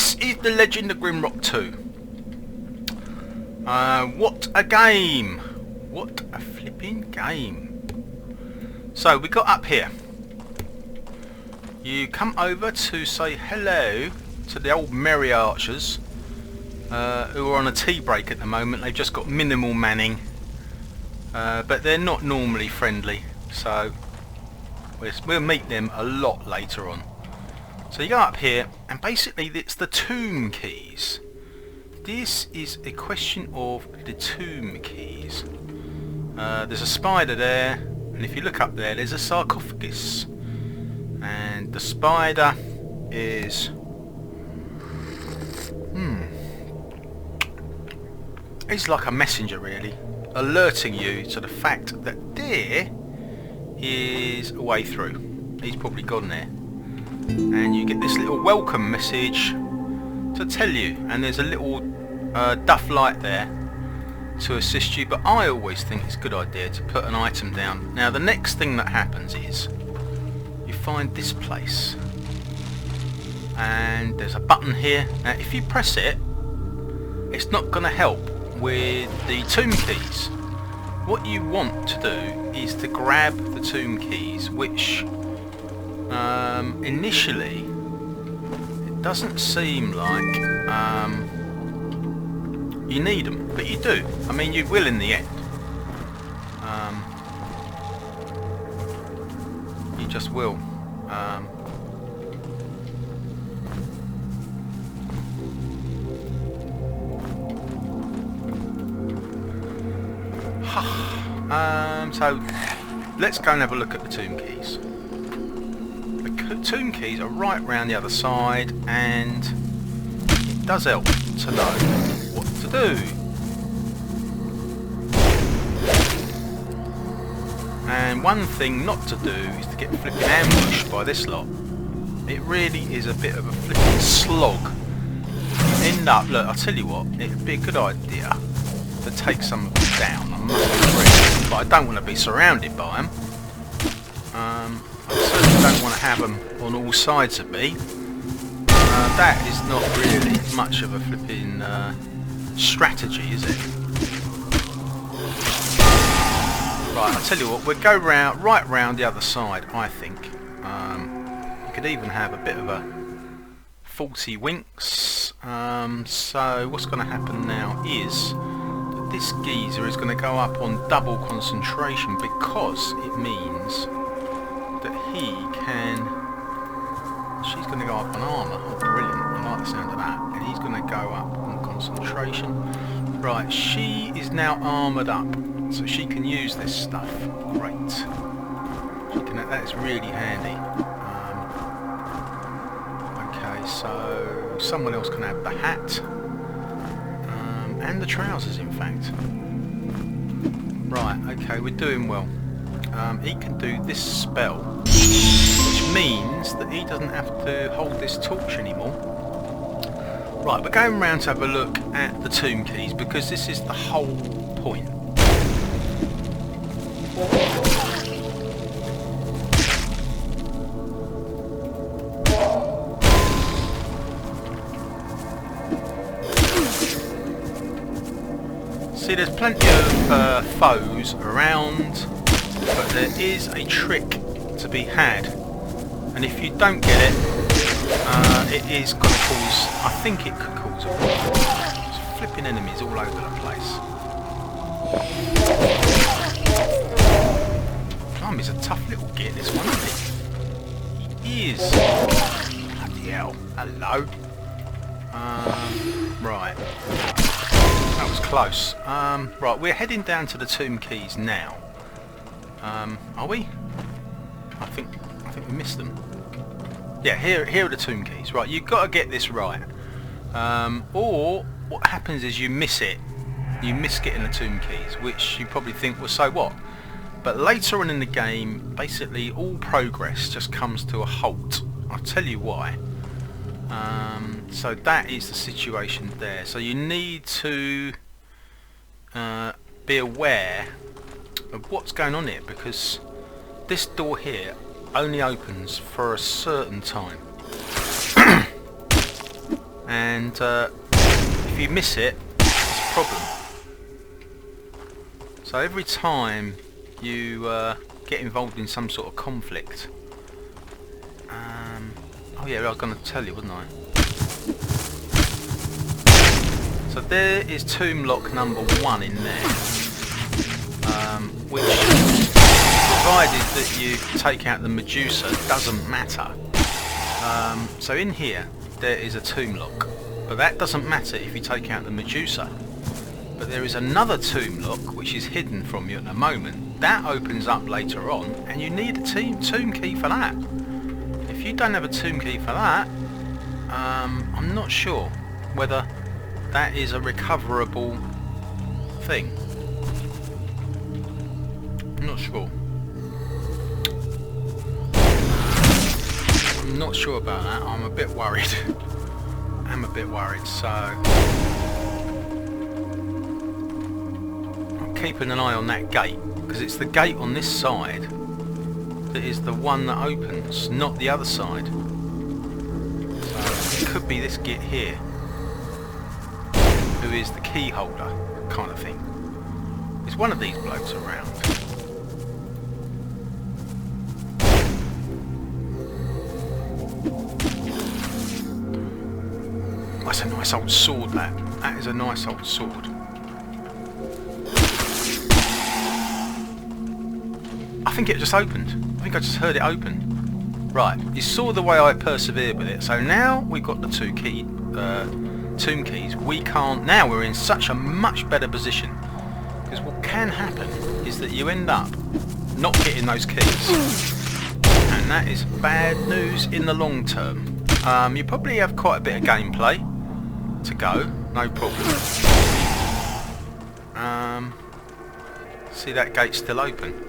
This is The Legend of Grimrock II. What a game! What a flipping game. So we got up here. You come over to say hello to the old merry archers who are on a tea break at the moment. They've just got minimal manning, but they're not normally friendly, so we'll meet them a lot later on. So you go up here, and basically it's the tomb keys. This is a question of the tomb keys. There's a spider there, and if you look up there, there's a sarcophagus. And the spider is... it's like a messenger really, alerting you to the fact that there is a way through. He's probably gone there. And you get this little welcome message to tell you, and there's a little duff light there to assist you, but I always think it's a good idea to put an item down. Now the next thing that happens is you find this place, and there's a button here. Now if you press it, it's not going to help with the tomb keys. What you want to do is to grab the tomb keys, which initially it doesn't seem like you need them, but you do. I mean, you will in the end. You just will. So let's go and have a look at the tomb keys. The tomb keys are right round the other side, and it does help to know what to do. And one thing not to do is to get flipping ambushed by this lot. It really is a bit of a flipping slog. You end up, look, I'll tell you what, it'd be a good idea to take some of them down. I must agree, but I don't want to be surrounded by them. I certainly don't want to have them on all sides of me. That is not really much of a flipping strategy, is it? Right, I'll tell you what, we'll go right round the other side, I think. You could even have a bit of a faulty winks. So what's going to happen now is that this geezer is going to go up on double concentration, because it means that he can... she's going to go up on armour. Oh, brilliant. I like the sound of that. And he's going to go up on concentration. Right, she is now armoured up, so she can use this stuff. Great. She can, that's really handy. Okay, so someone else can have the hat. And the trousers, in fact. Right, okay, we're doing well. He can do this spell, which means that he doesn't have to hold this torch anymore. Right, we're going round to have a look at the tomb keys, because this is the whole point. See, there's plenty of foes around, but there is a trick to be had, and if you don't get it, it is going to cause, I think it could cause a problem. There's flipping enemies all over the place. Blimey's a tough little git, this one, isn't he? He is. Bloody hell. Hello. Right. That was close. Right, we're heading down to the tomb keys now. Are we? I think we missed them. Yeah, here are the tomb keys. Right, you've got to get this right. Or what happens is you miss it. You miss getting the tomb keys, which you probably think, well, so what? But later on in the game, basically all progress just comes to a halt. I'll tell you why. So that is the situation there. So you need to be aware of what's going on here, because this door here only opens for a certain time. and if you miss it, it's a problem. So every time you get involved in some sort of conflict, oh yeah, I was going to tell you, wasn't I? So there is tomb lock number 1 in there, which, provided that you take out the Medusa, doesn't matter. So in here there is a tomb lock, but that doesn't matter if you take out the Medusa. But there is another tomb lock which is hidden from you at the moment. That opens up later on, and you need a tomb key for that. If you don't have a tomb key for that, I'm not sure whether that is a recoverable thing. I'm not sure. I'm not sure about that. I'm a bit worried. I'm a bit worried, so I'm keeping an eye on that gate, because it's the gate on this side that is the one that opens, not the other side. So it could be this git here, who is the key holder kind of thing. Is one of these blokes around? That's a nice old sword, that. That is a nice old sword. I think it just opened. I think I just heard it open. Right, you saw the way I persevered with it. So now we've got the tomb keys. We can't... Now we're in such a much better position. Because what can happen is that you end up not getting those keys. And that is bad news in the long term. You probably have quite a bit of gameplay to go, no problem. See, that gate's still open.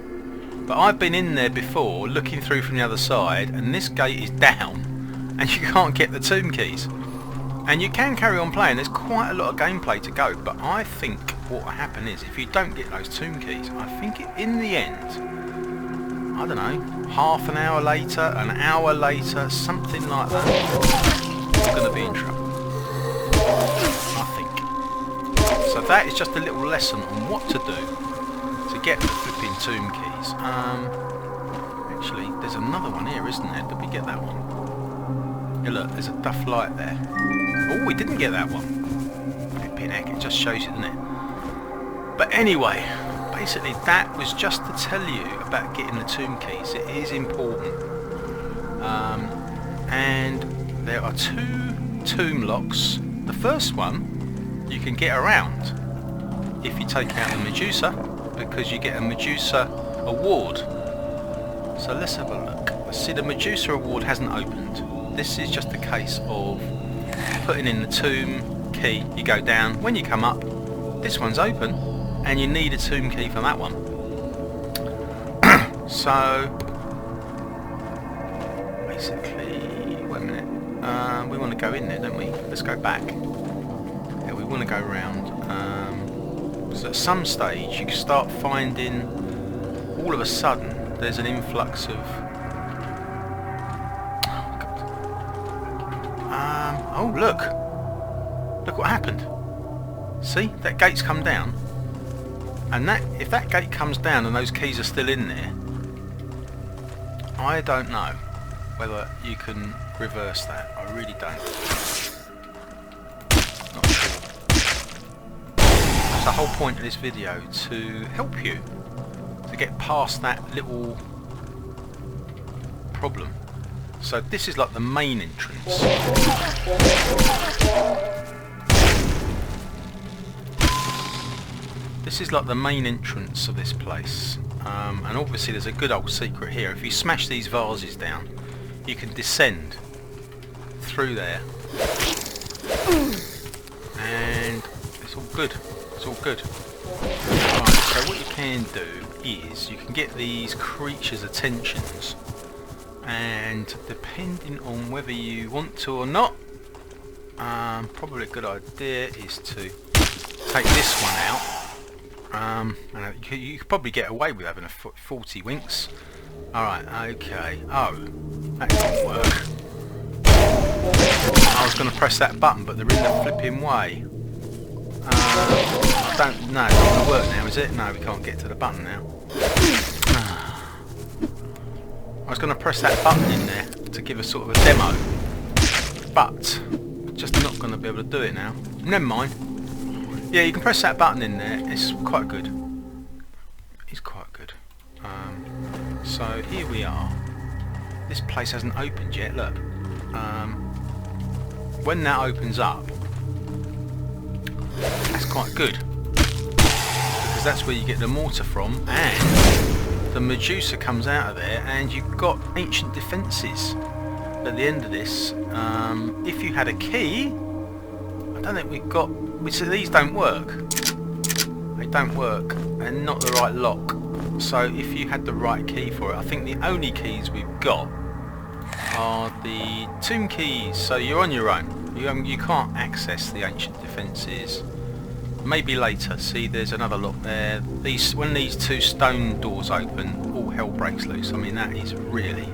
But I've been in there before, looking through from the other side, and this gate is down, and you can't get the tomb keys. And you can carry on playing, there's quite a lot of gameplay to go, but I think what will happen is, if you don't get those tomb keys, I think in the end, I don't know, half an hour later, an hour later, something like that, you're going to be in trouble. I think. So that is just a little lesson on what to do to get the flipping tomb keys. Actually, there's another one here, isn't there? Did we get that one? Yeah, look, there's a duff light there. Oh, we didn't get that one. Flipping heck, it just shows you, doesn't it? But anyway, basically that was just to tell you about getting the tomb keys. It is important. And there are 2 tomb locks. The first one you can get around if you take out the Medusa, because you get a Medusa award. So let's have a look. See, the Medusa award hasn't opened. This is just a case of putting in the tomb key. You go down, when you come up, this one's open, and you need a tomb key for that one. So basically, wait a minute, we want to go in there, don't we? Let's go back. Yeah, we want to go around. So at some stage you can start finding, all of a sudden there's an influx of oh, look what happened. See, that gate's come down, and that, if that gate comes down and those keys are still in there, I don't know whether you can reverse that. I really don't. Not sure. That's the whole point of this video, to help you to get past that little problem. So this is like the main entrance. This is like the main entrance of this place. And obviously there's a good old secret here. If you smash these vases down, you can descend through there. And it's all good. It's all good. Right, so what you can do is you can get these creatures' attentions, and depending on whether you want to or not, probably a good idea is to take this one out. And you could probably get away with having a 40 winks. Alright, okay. Oh, that didn't work. I was going to press that button, but they're in the flipping way. I don't know. It's not going to work now, is it? No, we can't get to the button now. I was going to press that button in there to give us sort of a demo, but we're just not going to be able to do it now. Never mind. Yeah, you can press that button in there. It's quite good. It's quite good. So here we are. This place hasn't opened yet. Look. When that opens up, that's quite good, because that's where you get the mortar from, and the Medusa comes out of there, and you've got ancient defences at the end of this. If you had a key, I don't think we've got. So these don't work. They don't work, and not the right lock. So if you had the right key for it, I think the only keys we've got are the tomb keys. So you're on your own. You can't access the ancient defences. Maybe later. See, there's another lock there. When these two stone doors open, all hell breaks loose. I mean, that is really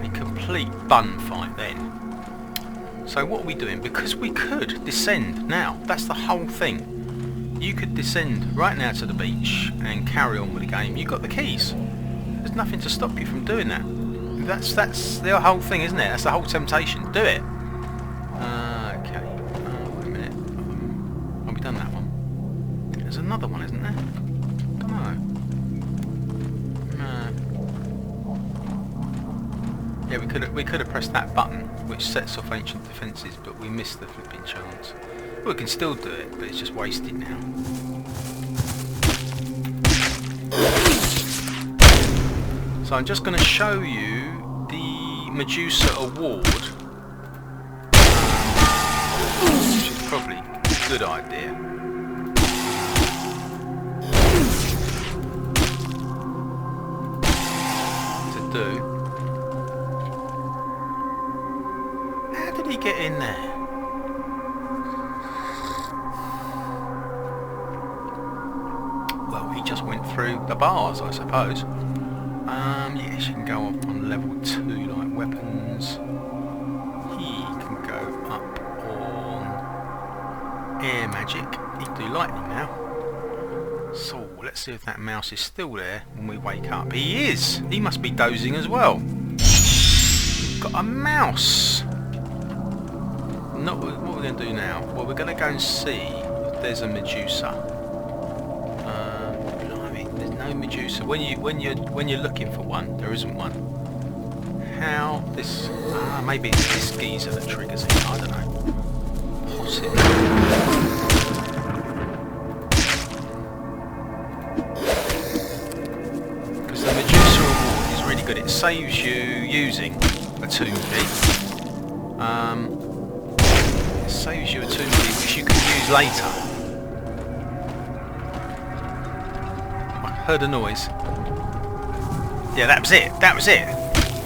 a complete bun fight then. So what are we doing? Because we could descend now. That's the whole thing. You could descend right now to the beach and carry on with the game. You've got the keys. There's nothing to stop you from doing that. That's the whole thing, isn't it? That's the whole temptation. Do it. Okay. Wait a minute. Have we done that one? There's another one, isn't there? I don't know. No. Yeah, we could have pressed that button, which sets off ancient defences, but we missed the flipping chance. Well, we can still do it, but it's just wasted now. So I'm just going to show you the Medusa award, which is probably a good idea. To do. How did he get in there? Well, he just went through the bars, I suppose. Yes, you can go up on level 2, like weapons. He can go up on air magic. He can do lightning now. So let's see if that mouse is still there when we wake up. He is! He must be dozing as well. Got a mouse! What are we going to do now? Well, we're going to go and see if there's a Medusa. Medusa. When you're looking for one, there isn't one. How this? Maybe it's this geezer that triggers it. I don't know. Possibly. Because the Medusa award is really good. It saves you using a tomb key. It saves you a tomb key which you can use later. Heard a noise. Yeah, that was it. That was it.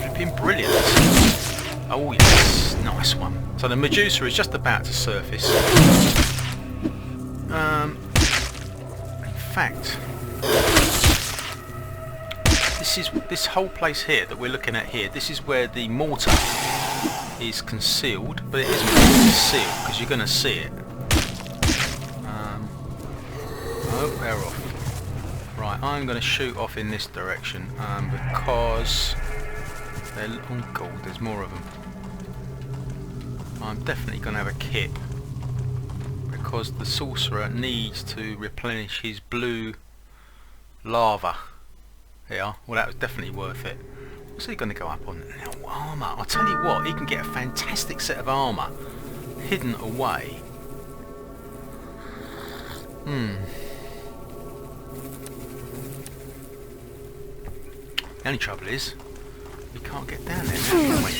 Flipping brilliant. Oh yes, nice one. So the Medusa is just about to surface. In fact, this whole place here that we're looking at here. This is where the mortar is concealed, but it isn't really concealed because you're going to see it. Oh, they're off. Right, I'm going to shoot off in this direction because they're... Oh god, there's more of them. I'm definitely going to have a kit because the sorcerer needs to replenish his blue lava. Yeah, well that was definitely worth it. What's he going to go up on now? Armour. I'll tell you what, he can get a fantastic set of armour hidden away. The only trouble is, we can't get down there now, can we?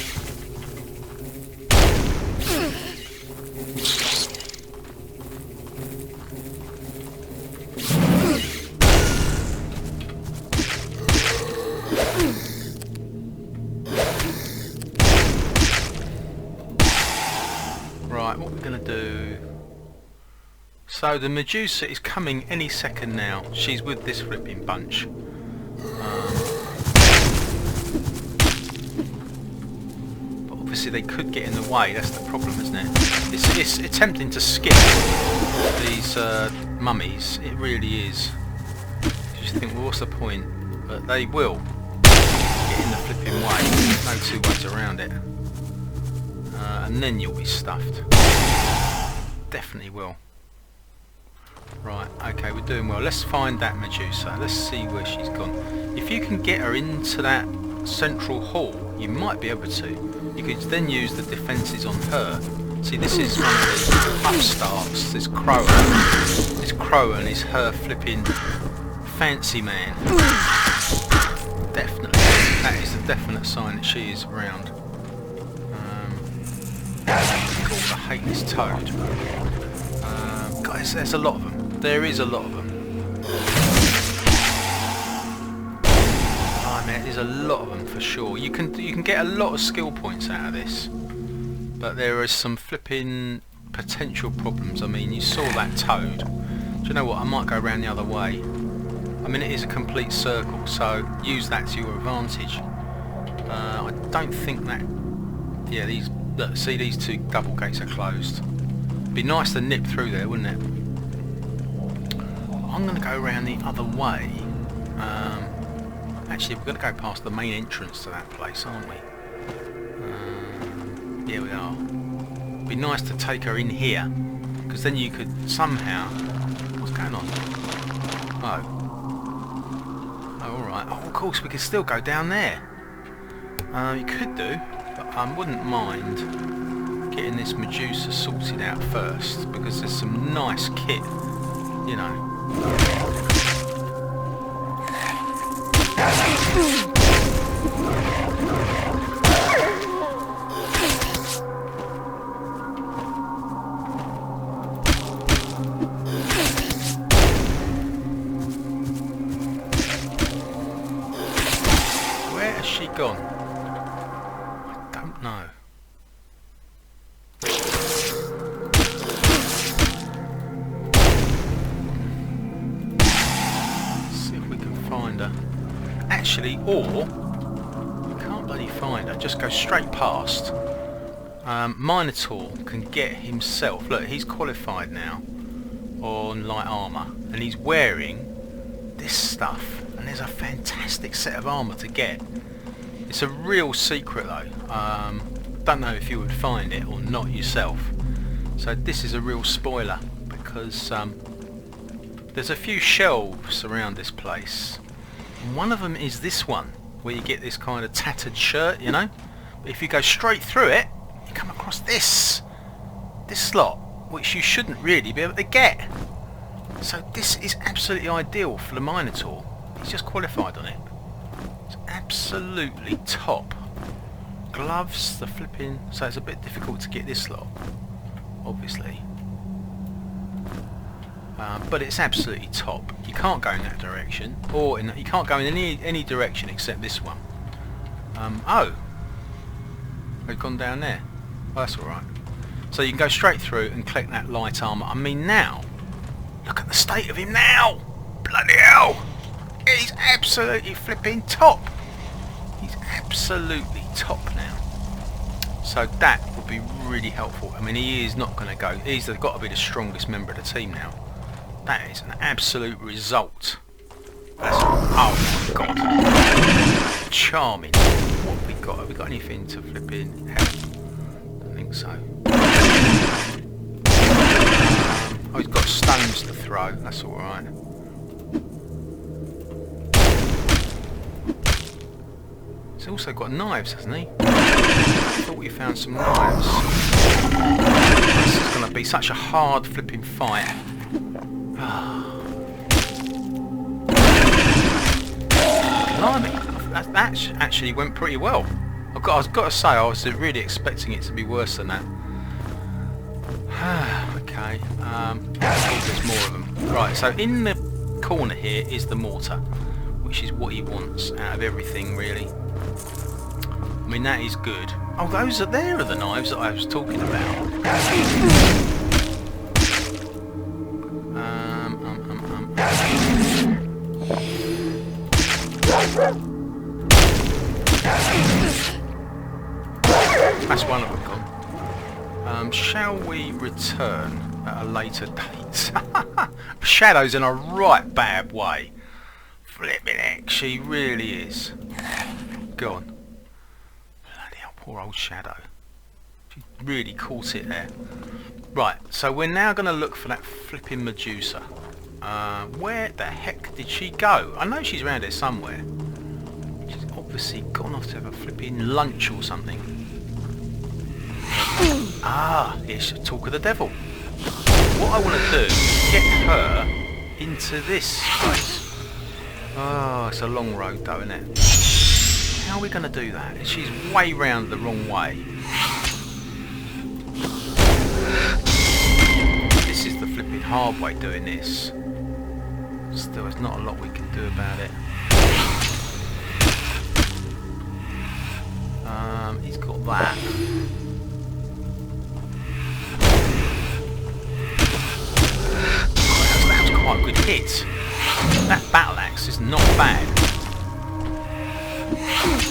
Right, what we're going to do... So the Medusa is coming any second now. She's with this flipping bunch. obviously they could get in the way. That's the problem, isn't it? It's attempting to skip these mummies. It really is. You just think, well, what's the point? But they will get in the flipping way. There's no two ways around it. And then you'll be stuffed. Definitely will. Right, okay, we're doing well. Let's find that Medusa. Let's see where she's gone. If you can get her into that central hall, you might be able to. You could then use the defences on her. See, this is one of the upstarts, this Crowan. This Crowan is her flipping fancy man. Definitely. That is a definite sign that she is around. God, I hate this toad. Guys, there's a lot of them. There is a lot of them. Oh man, there's a lot of them for sure. You can get a lot of skill points out of this, but there is some flipping potential problems. I mean, you saw that toad. Do you know what? I might go around the other way. I mean, it is a complete circle, so use that to your advantage. I don't think that. Yeah, look, see, these two double gates are closed. Be nice to nip through there, wouldn't it? I'm going to go around the other way. Actually, we're going to go past the main entrance to that place, aren't we? Yeah, we are. Be nice to take her in here, because then you could somehow... What's going on? Oh. Oh, alright. Oh, of course, we could still go down there. You could do, but I wouldn't mind getting this Medusa sorted out first, because there's some nice kit, you know. Where has she gone? I don't know. Actually, or you can't bloody find her, just go straight past. Minotaur can get himself, look, he's qualified now on light armour and he's wearing this stuff, and there's a fantastic set of armour to get. It's a real secret though. Don't know if you would find it or not yourself, so this is a real spoiler, because there's a few shelves around this place. One of them is this one, where you get this kind of tattered shirt, you know. But if you go straight through it, you come across this slot, which you shouldn't really be able to get. So this is absolutely ideal for the Minotaur. He's just qualified on it. It's absolutely top. Gloves, the flipping. So it's a bit difficult to get this slot, obviously. But it's absolutely top. You can't go in that direction, or you can't go in any direction except this one. Oh, we've gone down there. Well, that's all right. So you can go straight through and collect that light armour. I mean, now look at the state of him now. Bloody hell! He's absolutely flipping top. He's absolutely top now. So that would be really helpful. I mean, he is not going to go. He's got to be the strongest member of the team now. That is an absolute result. That's, oh my god. Charming. What have we got? Have we got anything to flip in? Help? Don't think so. Oh, he's got stones to throw. That's alright. He's also got knives, hasn't he? I thought we found some knives. This is going to be such a hard flipping fight. Blimey, that actually went pretty well. I've got to say, I was really expecting it to be worse than that. Okay, there's more of them. Right, so in the corner here is the mortar, which is what he wants out of everything, really. I mean, that is good. Oh, those are the knives that I was talking about. That's Shall we return at a later date? Shadow's in a right bad way. Flipping heck, she really is. Go on. Bloody hell, poor old Shadow. She really caught it there. Right, so we're now going to look for that flipping Medusa. Where the heck did she go? I know she's around here somewhere. She's obviously gone off to have a flipping lunch or something. Ah, here's the talk of the devil. What I want to do is get her into this place. Oh, it's a long road though, isn't it? How are we going to do that? She's way round the wrong way. This is the flipping hard way doing this. Still, there's not a lot we can do about it. He's got that. That was quite a good hit. That battle axe is not bad.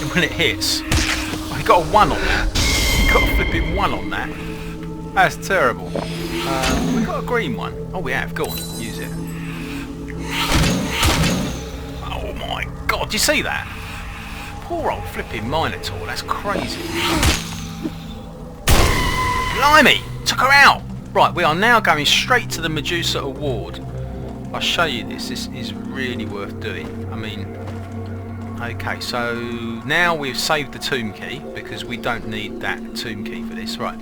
And when it hits, oh, he got a 1 on that. He got a flipping 1 on that. That's terrible. We've got a green one. Oh, we have. Go on, use it. Oh my god, do you see that? Poor old flipping Minotaur, that's crazy. Blimey! Took her out! Right, we are now going straight to the Medusa Award. I'll show you this. This is really worth doing. I mean, okay, so now we've saved the tomb key because we don't need that tomb key for this. Right,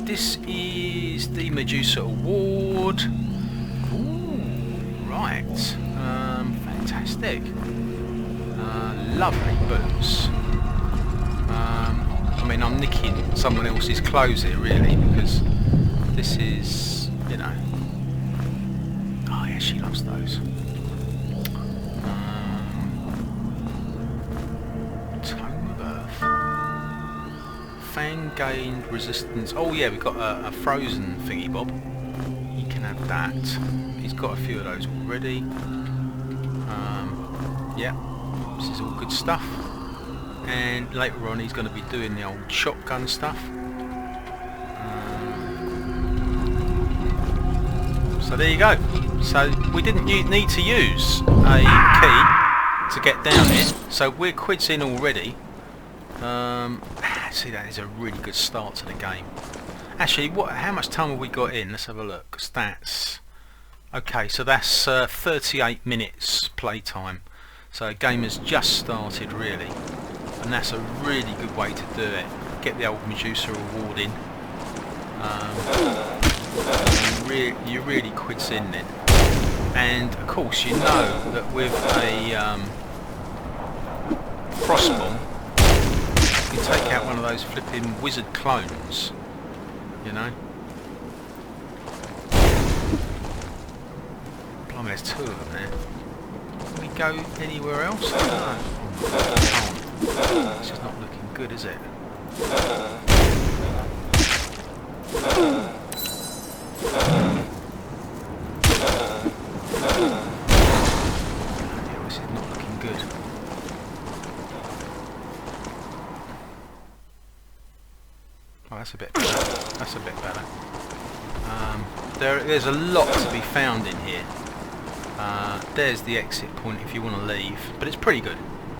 this is the Medusa Award. Ooh, right, fantastic. Lovely boots. I mean, I'm nicking someone else's clothes here really because this is, you know. Oh yeah, she loves those. Tome of Earth. Fang gained resistance. Oh yeah, we've got a frozen thingy bob. You can have that. He's got a few of those already. Yeah, this is all good stuff. And later on he's going to be doing the old shotgun stuff. So there you go. So we didn't need to use a key to get down here. So we're quids in already. See, that is a really good start to the game. Actually, how much time have we got in? Let's have a look. Stats. Okay, so that's 38 minutes playtime. So the game has just started really. And that's a really good way to do it. Get the old Medusa Award in. You're really quids in then. And of course you know that with a frostbomb you can take out one of those flipping wizard clones, you know. Blimey, there's 2 of them there. Can we go anywhere else? No. This is not looking good, is it? This is not looking good. Oh, that's a bit better. That's a bit better. There's a lot to be found in here. There's the exit point if you want to leave, but it's pretty good.